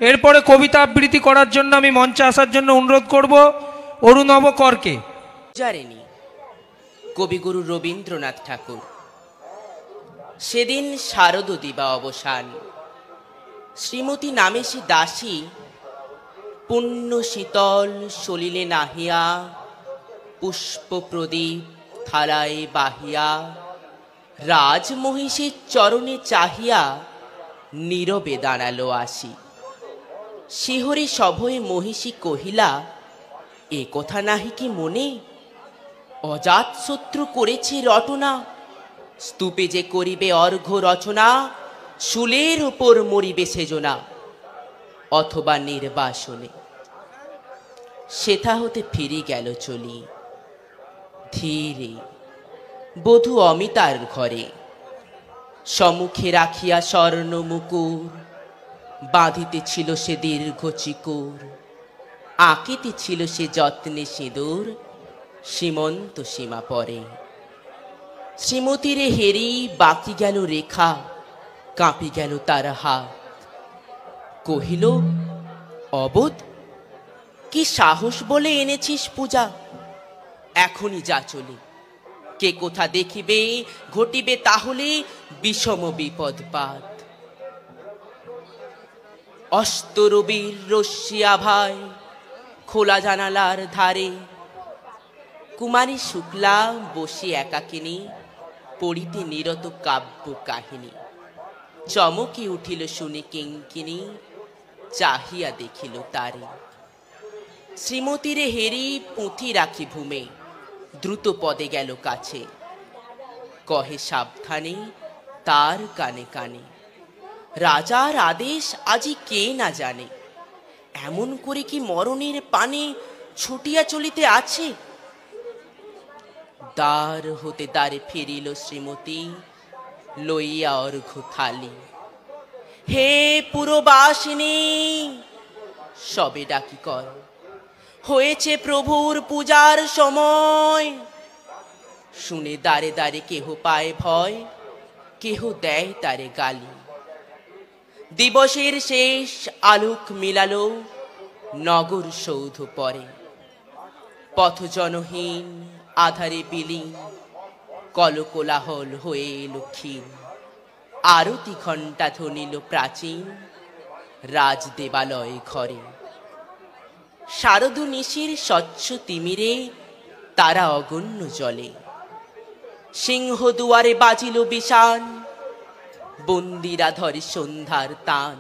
এরপরে কবিতা আবৃত্তি করার জন্য আমি মঞ্চে আসার জন্য অনুরোধ করব অরুণব করকে। জানেনি কবিগুরু রবীন্দ্রনাথ ঠাকুর। সেদিন শারদ দিবা অবসান, শ্রীমতী নামে সে দাসী পুণ্য শীতল সলিলে নাহিয়া, পুষ্প প্রদীপ থালায় বাহিয়া, রাজমহিষীর চরণে চাহিয়া নীরবে দাঁড়ালো আসি। শিহরি সভয়ে মহিষী কহিলা, এ কথা নাহি কি মনে, অজাত শত্রু করেছে রটনা, স্তূপে যে করিবে অর্ঘ্য রচনা, শুলের উপর মরিবে সেজনা, অথবা নির্বাসনে। সেথা হতে ফিরে গেল চলি ধীরে বধূ অমিতার ঘরে, সম্মুখে রাখিয়া স্বর্ণ মুকুর, বাঁধিতেছিল সে দীর্ঘ চিকুর, আঁকিতেছিল সে যত্নে সিঁদুর, সীমন্ত সীমা পরে। শ্রীমতীরে হেরি বাকি গেল রেখা, কাঁপি গেল তার হাত, কহিল, অবোধ কি সাহস বলে এনেছিস পূজা, এখনই যা চলে, কে কোথা দেখিবে ঘটিবে তাহলে বিষম বিপদপাত। অস্তরবীর রশ্মি আভায় খোলা জানালার ধারে, কুমারী শুক্লা বসে একাকিনী পড়িতে নিরত কাব্য কাহিনী। চমকি উঠিল শুনি কিঙ্কিনী, চাহিয়া দেখিল তারে। শ্রীমতীরে হেরি পুঁথি রাখি ভূমে, দ্রুত পদে গেল কাছে, কহে সাবধানে তার কানে কানে, রাজার আদেশ আজি কে না জানে, এমন করে কি মরণের পানে ছুটিয়া চলিতে আছে। দ্বার হতে দ্বারে ফিরিল শ্রীমতী, লইয়া অর্ঘ্য থালি। হে পুরবাসিনী সবে ডাকি কর, হয়েছে প্রভুর পূজার সময়। শুনে দ্বারে দ্বারে কেহ পায় ভয়, কেহ দেয় তারে গালি। দিবসের শেষ আলোক মিলালো নগর সৌধ পরে, পথ জনহীন আধারে বিলীন, কলকোলাহল হয়ে এলো ক্ষীণ। আরতি ঘণ্টা ধ্বনিল প্রাচীন, রাজ দেবালয় ঘরে। শারদ নিশির স্বচ্ছ তিমিরে তারা অগণ্য জলে, সিংহ দুয়ারে বাজিল বিষান, বন্দিরা ধরে সন্ধ্যার তান।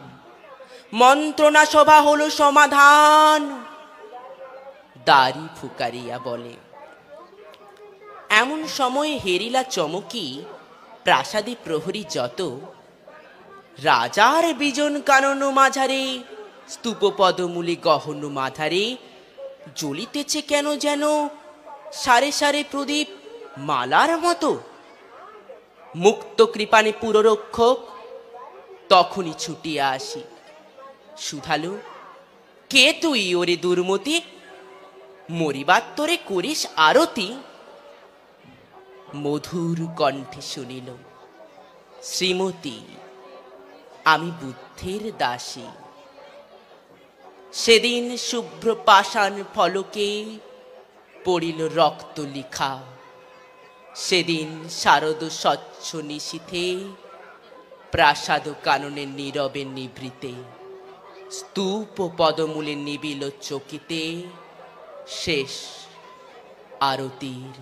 মন্ত্রণা সভা হলো সমাধান, দাড়ি ফুকারিয়া বলে। এমন সময় হেরিলা চমকি প্রাসাদী প্রহরী যত, রাজার বিজন কানন মাঝারে, স্তূপ পদমূলে গহন মাথারে, জ্বলিতেছে কেন যেন সারে সারে প্রদীপ মালার মতো। মুক্ত কৃপানে পুররক্ষক তখনই ছুটিয়া আসি, শুধালো, কে তুই ওরে দুর্মতি, মরিবার তোরে করিস আরতি। মধুর কণ্ঠে শুনিল, শ্রীমতী আমি বুদ্ধের দাসী। সেদিন শুভ্র পাষাণ ফলকে পড়িল রক্ত লিখা, সেদিন শারদ স্বচ্ছ নিশীথে, প্রাসাদ কাননে নীরবে নিভৃতে, স্তূপ পদমূলে নিবিল চকিতে, শেষ আরতির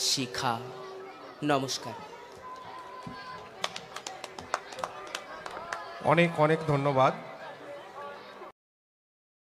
শিখা। নমস্কার। অনেক অনেক ধন্যবাদ।